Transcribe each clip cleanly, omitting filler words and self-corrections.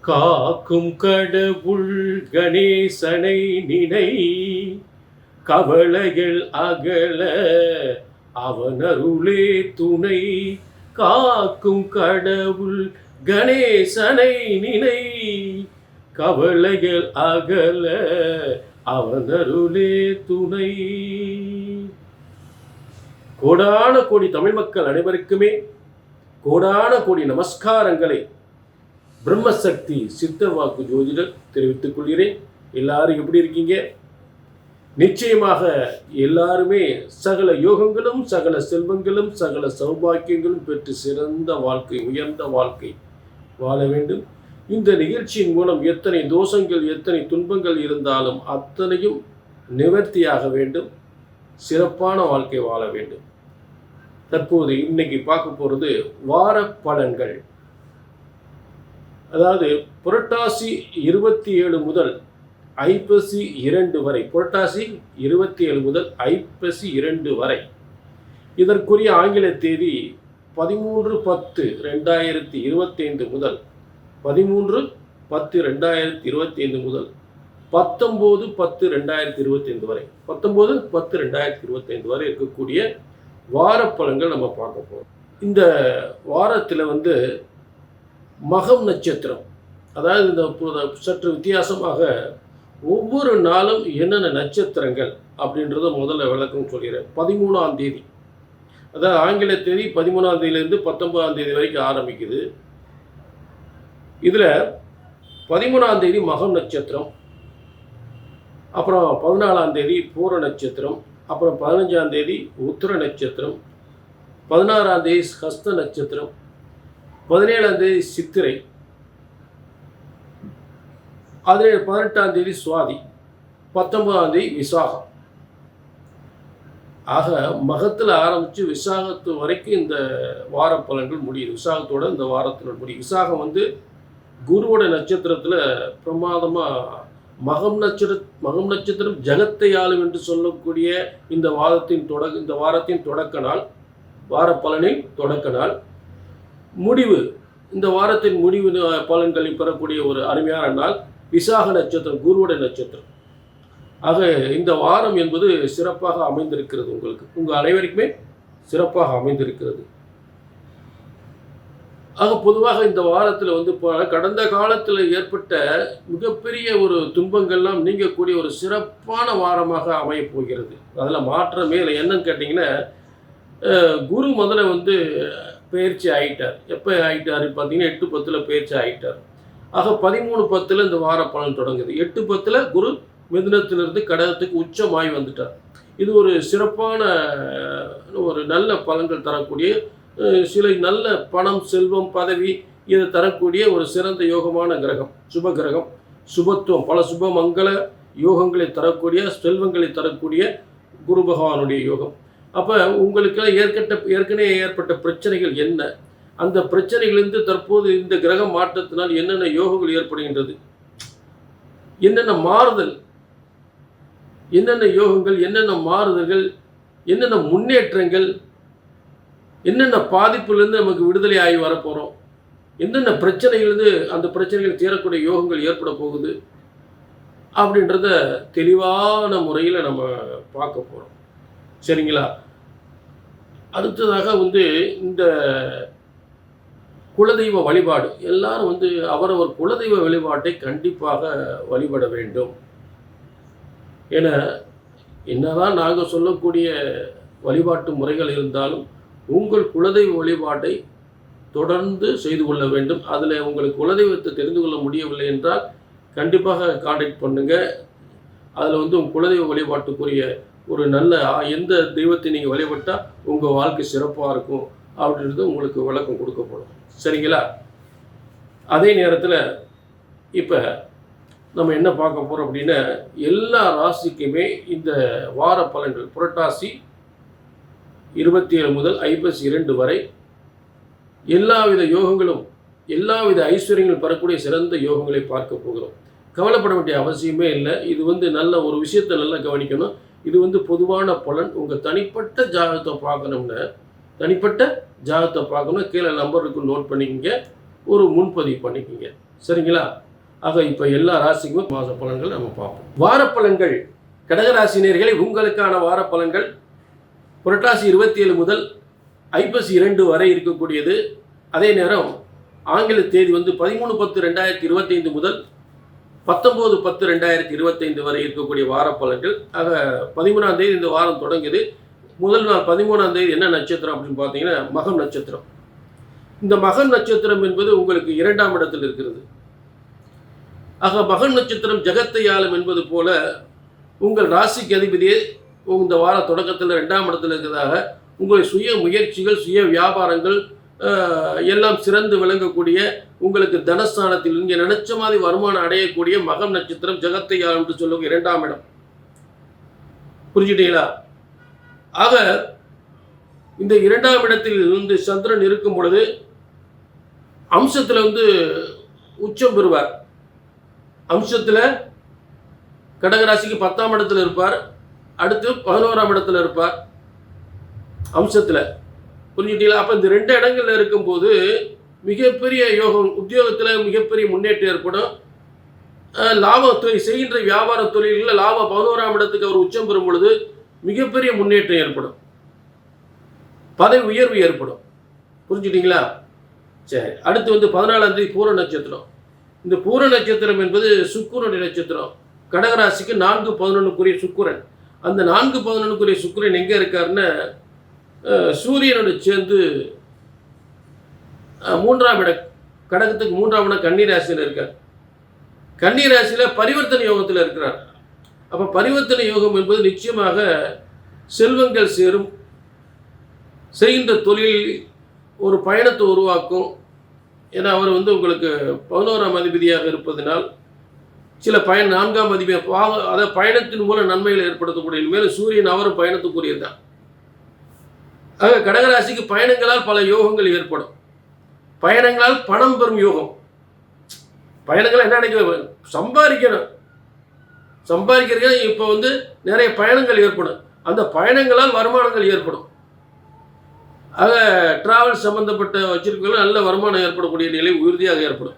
காக்கும் கடவுள் கணேசனை நினை, கவலைகள் அகல அவனருளே துணை. காக்கும் கடவுள் கணேசனை நினை, கவலைகள் அகல அவனருளே துணை. கோடான கோடி தமிழ் மக்கள் அனைவருக்குமே கோடான கோடி நமஸ்காரங்களை பிரம்மசக்தி சித்தவாக்கு ஜோதிடர் தெரிவித்துக் கொள்கிறேன். எல்லாரும் எப்படி இருக்கீங்க? நிச்சயமாக எல்லாருமே சகல யோகங்களும் சகல செல்வங்களும் சகல சௌபாக்கியங்களும் பெற்று சிறந்த வாழ்க்கை, உயர்ந்த வாழ்க்கை வாழ வேண்டும். இந்த நிகழ்ச்சியின் மூலம் எத்தனை தோஷங்கள் எத்தனை துன்பங்கள் இருந்தாலும் அத்தனையும் நிவர்த்தியாக வேண்டும், சிறப்பான வாழ்க்கை வாழ வேண்டும். தற்போது இன்னைக்கு பார்க்க போகிறது வார பலன்கள். அதாவது புரட்டாசி 27 முதல் ஐப்பசி 2 வரை, புரட்டாசி 27 முதல் ஐப்பசி 2 வரை. இதற்குரிய ஆங்கில தேதி 13/10/2025 முதல் 13/10/2025 முதல் 19/10/2025 வரை, 19/10/2025 வரை இருக்கக்கூடிய வார பலன்கள் நம்ம பார்க்க போகிறோம். இந்த வாரத்தில் மகம் நட்சத்திரம், அதாவது இந்த சற்று வித்தியாசமாக ஒவ்வொரு நாளும் என்னென்ன நட்சத்திரங்கள் அப்படின்றத முதல்ல விளக்கம் சொல்கிறேன். 13ஆம் தேதி, அதாவது ஆங்கில தேதி 13ஆம் தேதியிலேருந்து 19ஆம் தேதி வரைக்கும் ஆரம்பிக்குது. இதில் 13ஆம் தேதி மகம் நட்சத்திரம், அப்புறம் 14ஆம் தேதி பூர நட்சத்திரம், அப்புறம் 15ஆம் தேதி உத்திர நட்சத்திரம், 16ஆம் தேதி ஹஸ்த நட்சத்திரம், 17ஆம் தேதி சித்திரை, 18ஆம் தேதி சுவாதி, 19ஆம் தேதி விசாகம். ஆக மகத்தில் ஆரம்பித்து விசாகத்து வரைக்கும் இந்த வார பலன்கள் முடியுது. விசாகத்தோட இந்த வாரத்தில் முடியும். விசாகம் குருவோட நட்சத்திரத்தில் பிரமாதமாக மகம் நட்சத்திரம் ஜகத்தை ஆளும் என்று சொல்லக்கூடிய இந்த வாரத்தின் தொடக்க நாள், வார பலனின் தொடக்க நாள். முடிவு, இந்த வாரத்தின் முடிவு பலன்களை பெறக்கூடிய ஒரு அருமையான நாள் விசாக நட்சத்திரம், குருவோட நட்சத்திரம். ஆக இந்த வாரம் என்பது சிறப்பாக அமைந்திருக்கிறது. உங்கள் அனைவருக்குமே சிறப்பாக அமைந்திருக்கிறது. ஆக பொதுவாக இந்த வாரத்தில் கடந்த காலத்தில் ஏற்பட்ட மிகப்பெரிய ஒரு துன்பங்கள்லாம் நீங்கக்கூடிய ஒரு சிறப்பான வாரமாக அமையப் போகிறது. அதில் மாற்றமே இல்லை. என்னன்னு கேட்டிங்கன்னா, குரு முதல்ல பயிற்சி ஆகிட்டார். எப்போ ஆகிட்டார் பார்த்தீங்கன்னா 8/10 பயிற்சி ஆகிட்டார். ஆக 13/10 இந்த வார பலன் தொடங்குது. 8/10 குரு மிதுனத்திலிருந்து கடகத்துக்கு உச்சமாகி வந்துட்டார். இது ஒரு சிறப்பான ஒரு நல்ல பலன்கள் தரக்கூடிய, சில நல்ல பணம் செல்வம் பதவி இதை தரக்கூடிய ஒரு சிறந்த யோகமான கிரகம், சுப கிரகம், சுபத்துவம், பல சுப மங்கள யோகங்களை தரக்கூடிய, செல்வங்களை தரக்கூடிய குரு பகவானுடைய யோகம். அப்போ உங்களுக்கு ஏற்கனவே ஏற்பட்ட பிரச்சனைகள் என்ன, அந்த பிரச்சனைகளிலிருந்து தற்போது இந்த கிரக மாற்றத்தினால் என்னென்ன யோகங்கள் ஏற்படுகின்றது, என்னென்ன மாறுதல், என்னென்ன யோகங்கள், என்னென்ன மாறுதல்கள், என்னென்ன முன்னேற்றங்கள், என்னென்ன பாதிப்புலேருந்து நமக்கு விடுதலை ஆகி வரப்போகிறோம், என்னென்ன பிரச்சனைகளிலிருந்து அந்த பிரச்சனைகள் தீரக்கூடிய யோகங்கள் ஏற்பட போகுது அப்படின்றத தெளிவான முறையில் நம்ம பார்க்க போகிறோம். சரிங்களா? அடுத்ததாக இந்த குலதெய்வ வழிபாடு, எல்லாரும் அவரவர் குலதெய்வ வழிபாட்டை கண்டிப்பாக வழிபட வேண்டும். ஏன்னா என்னதான் நாங்கள் சொல்லக்கூடிய வழிபாட்டு முறைகள் இருந்தாலும் உங்கள் குலதெய்வ வழிபாட்டை தொடர்ந்து செய்து கொள்ள வேண்டும். அதில் உங்களுக்கு குலதெய்வத்தை தெரிந்து கொள்ள முடியவில்லை என்றால் கண்டிப்பாக கான்டாக்ட் பண்ணுங்கள். அதில் உங்கள் குலதெய்வ வழிபாட்டுக்குரிய ஒரு நல்ல எந்த தெய்வத்தை நீங்கள் வழிபட்டால் உங்கள் வாழ்க்கை சிறப்பாக இருக்கும் அப்படின்றது உங்களுக்கு விளக்கம் கொடுக்கப்படும். சரிங்களா? அதே நேரத்தில் இப்போ நம்ம என்ன பார்க்க போகிறோம் அப்படின்னா, எல்லா ராசிக்குமே இந்த வார பலன்கள் புரட்டாசி 27 முதல் ஐப்பசி 2 வரை எல்லாவித யோகங்களும் எல்லாவித ஐஸ்வர்யங்களும் பெறக்கூடிய சிறந்த யோகங்களை பார்க்க போகிறோம். கவலைப்பட வேண்டிய அவசியமே இல்லை. இது நல்ல ஒரு விஷயத்தை நல்லா கவனிக்கணும். இது பொதுவான பலன். உங்கள் தனிப்பட்ட ஜாதகத்தை பார்க்கணும்னா கீழே நம்பருக்கு நோட் பண்ணிக்கிங்க, ஒரு முன்பதிவு பண்ணிக்கிங்க. சரிங்களா? ஆக இப்போ எல்லா ராசிக்கும் மாத பலன்கள் நம்ம பார்ப்போம். வாரப்பலன்கள் கடகராசினியர்களை உங்களுக்கான வாரப்பலன்கள் புரட்டாசி 27 முதல் ஐப்பசி 2 வரை இருக்கக்கூடியது. அதே நேரம் ஆங்கில தேதி 13/10/2025 முதல் 19/10/2025 வரை இருக்கக்கூடிய வாரப்பலன்கள். ஆக 13ஆம் தேதி இந்த வாரம் தொடங்குது. முதல் நாள் 13ஆம் தேதி என்ன நட்சத்திரம் அப்படின்னு பார்த்தீங்கன்னா மகம் நட்சத்திரம். இந்த மகம் நட்சத்திரம் என்பது உங்களுக்கு 2ஆம் இடத்தில் இருக்கிறது. ஆக மகம் நட்சத்திரம் ஜெகத்தை ஆளும் என்பது போல உங்கள் ராசிக்கு அதிபதியே இந்த வார தொடக்கத்தில் 2ஆம் இடத்தில் இருக்கிறதாக உங்களுடைய சுய முயற்சிகள், சுய வியாபாரங்கள் எல்லாம் சிறந்து விளங்கக்கூடிய, உங்களுக்கு தனஸ்தானத்தில் இங்கே நினைச்ச மாதிரி வருமானம் அடையக்கூடிய மகம் நட்சத்திரம் ஜெகத்தை ஆளும் என்று சொல்லுங்க 2ஆம் இடம். புரிஞ்சுட்டீங்களா? ஆக இந்த 2ஆம் இடத்தில் இருந்து சந்திரன் இருக்கும் பொழுது அம்சத்தில் உச்சம் பெறுவார். அம்சத்தில் கடகராசிக்கு 10ஆம் இடத்துல இருப்பார். அடுத்து 11ஆம் இடத்துல இருப்பார் அம்சத்தில். புரிஞ்சுட்டீங்களா? அப்போ இந்த 2 இடங்கள்ல இருக்கும்போது மிகப்பெரிய யோகம், உத்தியோகத்தில் மிகப்பெரிய முன்னேற்றம் ஏற்படும். லாபத்துறை செய்கின்ற வியாபார தொழில்களில் லாபம் 11ஆம் இடத்துக்கு அவர் உச்சம் பெறும் பொழுது மிகப்பெரிய முன்னேற்றம் ஏற்படும், பதவி உயர்வு ஏற்படும். புரிஞ்சுட்டீங்களா? சரி, அடுத்து 14ஆம் தேதி பூர நட்சத்திரம். இந்த பூர நட்சத்திரம் என்பது சுக்கிரனுடைய நட்சத்திரம். கடகராசிக்கு 4-11க்குரிய சுக்கிரன். அந்த 4-11க்குரிய சுக்கிரன் எங்கே இருக்காருன்னா சூரியனோடு சேர்ந்து 3ஆம் இடம், கடகத்துக்கு 3ஆம் இடம் கன்னிராசியில் இருக்கார். கன்னிராசியில் பரிவர்த்தனை யோகத்தில் இருக்கிறார். அப்போ பரிவர்த்தனை யோகம் என்பது நிச்சயமாக செல்வங்கள் சேரும், செய்கின்ற தொழில் ஒரு பயணத்தை உருவாக்கும். ஏன்னா அவர் உங்களுக்கு 11ஆம் அதிபதியாக இருப்பதனால் சில 4ஆம் அதிபதி அதை பயணத்தின் மூலம் நன்மைகளை ஏற்படுத்தக்கூடிய, மேலும் சூரியன் அவரும் பயணத்துக்குரியது தான். ஆக கடகராசிக்கு பயணங்களால் பல யோகங்கள் ஏற்படும். பயணங்களால் பணம் பெறும் யோகம். பயணங்கள் என்ன நினைக்க, சம்பாதிக்கணும், சம்பாதிக்கிறதுக்கு இப்போ நிறைய பயணங்கள் ஏற்படும். அந்த பயணங்களால் வருமானங்கள் ஏற்படும். ஆக டிராவல் சம்பந்தப்பட்ட வச்சிருக்கவங்க நல்ல வருமானம் ஏற்படக்கூடிய நிலை உறுதியாக ஏற்படும்.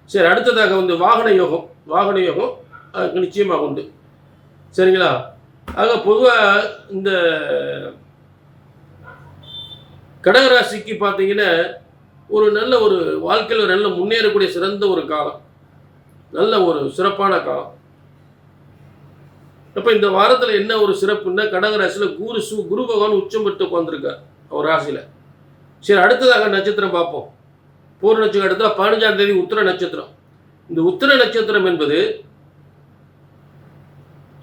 சரி, அடுத்ததாக வாகன யோகம். வாகன யோகம் அதுக்கு நிச்சயமாக உண்டு. சரிங்களா? ஆக பொதுவாக இந்த கடகராசிக்கு பார்த்தீங்கன்னா நல்ல ஒரு வாழ்க்கையில் நல்ல முன்னேறக்கூடிய சிறந்த ஒரு காலம், நல்ல ஒரு சிறப்பான காலம். அப்போ இந்த வாரத்தில் என்ன ஒரு சிறப்புன்னா கடகராசியில் குரு பகவான் உச்சம் பெற்று உட்காந்துருக்கார் அவர் ராசியில். சரி, அடுத்ததாக நட்சத்திரம் பார்ப்போம். பூர நட்சத்திரம் அடுத்த 15ஆம் தேதி உத்திர நட்சத்திரம். இந்த உத்திர நட்சத்திரம் என்பது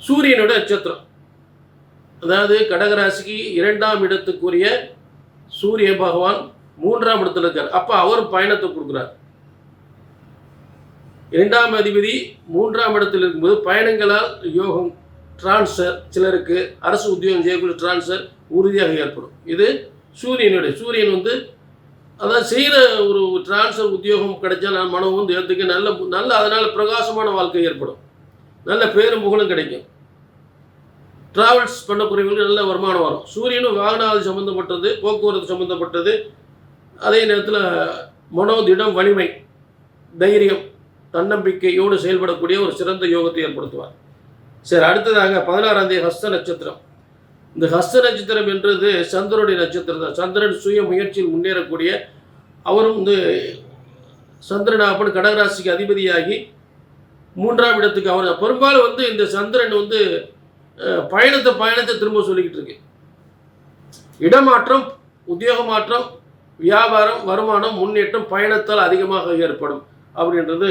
சூரியனோட நட்சத்திரம். அதாவது கடகராசிக்கு 2ஆம் இடத்துக்குரிய சூரிய பகவான் 3ஆம் இடத்துல இருக்கார். அப்போ அவர் பயணத்தை கொடுக்குறார். 2ஆம் அதிபதி 3ஆம் இடத்தில் இருக்கும்போது பயணங்களால் யோகம், டிரான்ஸ்ஃபர், சிலருக்கு அரசு உத்தியோகம் செய்யக்கூடிய டிரான்ஸ்ஃபர் உறுதியாக ஏற்படும். இது சூரியனுடைய சூரியன் அதாவது செய்கிற ஒரு டிரான்ஸ்ஃபர் உத்தியோகம் கிடைச்சா நான் மனம் ஏற்றுக்க நல்ல அதனால் பிரகாசமான வாழ்க்கை ஏற்படும், நல்ல பேரும் புகழும் கிடைக்கும். டிராவல்ஸ் பண்ணக்கூடியவங்களுக்கு நல்ல வருமானம் வரும். சூரியனும் வாகனாதி சம்மந்தப்பட்டது, போக்குவரத்து சம்மந்தப்பட்டது. அதே நேரத்தில் மனோதிடம், வலிமை, தைரியம், தன்னம்பிக்கையோடு செயல்படக்கூடிய ஒரு சிறந்த யோகத்தை ஏற்படுத்துவார். சரி, அடுத்ததாக 16ஆம் தேதி ஹஸ்த நட்சத்திரம். இந்த ஹஸ்த நட்சத்திரம் என்றது சந்திரனுடைய நட்சத்திரம் தான். சந்திரன் சுய முயற்சியில் முன்னேறக்கூடிய, அவரும் சந்திரனாப்பன் கடகராசிக்கு அதிபதியாகி 3ஆம் இடத்துக்கு அவர் பெரும்பாலும் இந்த சந்திரன் பயணத்தை திரும்ப சொல்லிக்கிட்டு இருக்கு. இடமாற்றம், உத்தியோக மாற்றம், வியாபாரம், வருமானம், முன்னேற்றம் பயணத்தால் அதிகமாக ஏற்படும் அப்படின்றது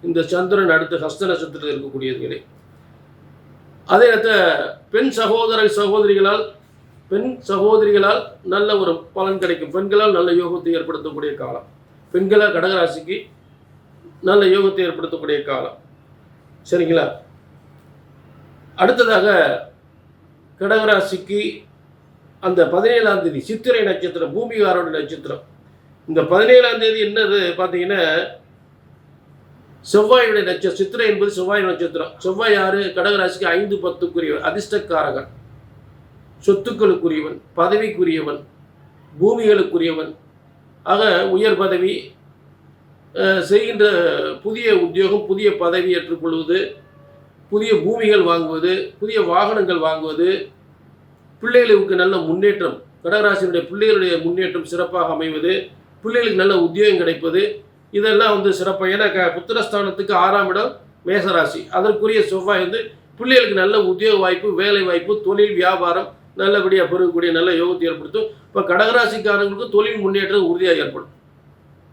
இந்த சந்திரன் அடுத்து ஹஸ்த நட்சத்திரத்தில் இருக்கக்கூடியது. அதே நேரத்தில் பெண் சகோதரிகளால் நல்ல ஒரு பலன் கிடைக்கும். பெண்களால் நல்ல யோகத்தை ஏற்படுத்தக்கூடிய காலம். பெண்களால் கடகராசிக்கு நல்ல யோகத்தை ஏற்படுத்தக்கூடிய காலம். சரிங்களா? அடுத்ததாக கடகராசிக்கு அந்த 17ஆம் தேதி சித்திரை நட்சத்திரம், பூமிகாரோட நட்சத்திரம். இந்த 17ஆம் தேதி என்னது பார்த்தீங்கன்னா செவ்வாயுடைய நட்சத்திரம். சித்திரை என்பது செவ்வாய் நட்சத்திரம். செவ்வாய் யாரு? கடகராசிக்கு 5-10க்குரியவன், அதிர்ஷ்டக்காரகன், சொத்துக்களுக்குரியவன், பதவிக்குரியவன், பூமிகளுக்குரியவன். ஆக உயர் பதவி, செய்கின்ற புதிய உத்தியோகம், புதிய பதவி ஏற்றுக்கொள்வது, புதிய பூமிகள் வாங்குவது, புதிய வாகனங்கள் வாங்குவது, பிள்ளைகளுக்கு நல்ல முன்னேற்றம், கடகராசினுடைய பிள்ளைகளுடைய முன்னேற்றம் சிறப்பாக அமைவது, பிள்ளைகளுக்கு நல்ல உத்தியோகம் கிடைப்பது, இதெல்லாம் வந்து சிறப்பாக. ஏன்னா புத்திரஸ்தானத்துக்கு 6ஆம் இடம் மேசராசி, அதற்குரிய செவ்வாய் வந்து பிள்ளைகளுக்கு நல்ல உத்தியோக வாய்ப்பு, வேலை வாய்ப்பு, தொழில் வியாபாரம் நல்லபடியாக பெருகக்கூடிய நல்ல யோகத்தை ஏற்படுத்தும். இப்போ கடகராசிக்காரங்களுக்கு தொழில் முன்னேற்றம் உறுதியாக ஏற்படும்.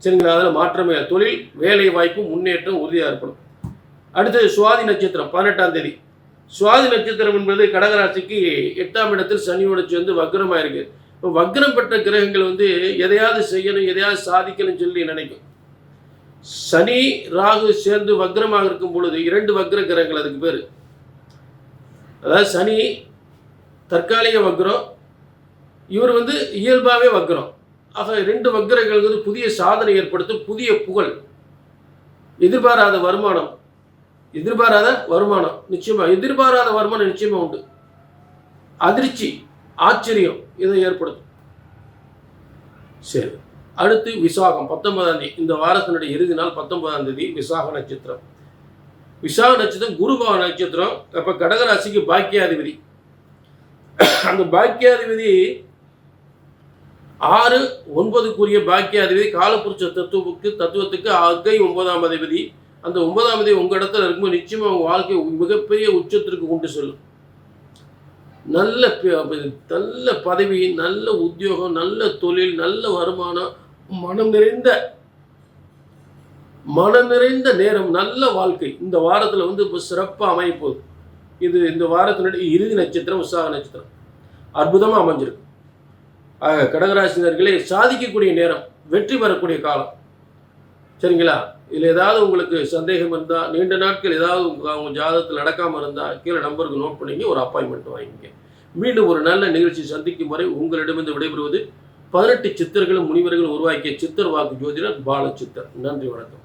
சரிங்களா? அதில் மாற்றமே, தொழில் வேலை வாய்ப்பு முன்னேற்றம் உறுதியாக ஏற்படும். அடுத்தது சுவாதி நட்சத்திரம் 18ஆம் தேதி. சுவாதி நட்சத்திரம் என்பது கடகராசிக்கு 8ஆம் இடத்தில் சனியோடு சேர்ந்து வக்ரமாக இருக்கு. இப்போ வக்ரம் பெற்ற கிரகங்கள் வந்து எதையாவது செய்யணும், எதையாவது சாதிக்கணும்னு சொல்லி நினைக்கும். சனி ராகு சேர்ந்து வக்ரமாக இருக்கும் பொழுது 2 வக்ர கிரகங்கள், அதுக்கு பேர். அதாவது சனி தற்காலிக வக்ரம், இவர் வந்து இயல்பாகவே வக்ரம். ஆக 2 வக்ரங்கள் வந்து புதிய சாதனை ஏற்படுத்தும், புதிய புகழ், எதிர்பாராத வருமானம், எதிர்பாராத வருமானம் நிச்சயமா உண்டு. அதிர்ச்சி, ஆச்சரியம் இதை ஏற்படுத்தும். சரி, அடுத்து விசாகம் 19ஆம் தேதி. இந்த வாரத்தினுடைய இறுதி நாள் 19ஆம் தேதி விசாக நட்சத்திரம். விசாக நட்சத்திரம் குரு பகவான் நட்சத்திரம். அப்போ கடகராசிக்கு பாக்கியாதிபதி. அந்த பாக்கியாதிபதி 6, 9க்குரிய பாக்கியாதிபதி காலபுருஷ தத்துவத்துக்கு அக்கை 9ஆம் அதிபதி. அந்த 9ஆம் அதிபதி உங்கள் இடத்துல இருக்கும்போது நிச்சயமாக உங்கள் வாழ்க்கை மிகப்பெரிய உச்சத்திற்கு கொண்டு செல்லும். நல்ல பதவி, நல்ல உத்தியோகம், நல்ல தொழில், நல்ல வருமானம், மனம் நிறைந்த நேரம், நல்ல வாழ்க்கை இந்த வாரத்தில் வந்து இப்போ சிறப்பாக அமைப்போகுது. இது இந்த வாரத்தினுடைய இறுதி நட்சத்திரம் விசாக நட்சத்திரம். அற்புதமாக அமைஞ்சிருக்கு. கடகராசினர்களே, சாதிக்கக்கூடிய நேரம், வெற்றி பெறக்கூடிய காலம். சரிங்களா? இதில் ஏதாவது உங்களுக்கு சந்தேகம் இருந்தால், நீண்ட நாட்கள் ஏதாவது உங்கள் ஜாதகத்தில் நடக்காமல் இருந்தால் கீழே நம்பருக்கு நோட் பண்ணிங்க, ஒரு அப்பாயின்மெண்ட் வாங்கிங்க. மீண்டும் ஒரு நல்ல நிகழ்ச்சி சந்திக்கும் வரை உங்களிடமிருந்து விடைபெறுவது 18 சித்தர்களும் முனிவர்களும் உருவாக்கிய சித்தர் வாக்கு ஜோதிடர் பாலச்சித்தர். நன்றி, வணக்கம்.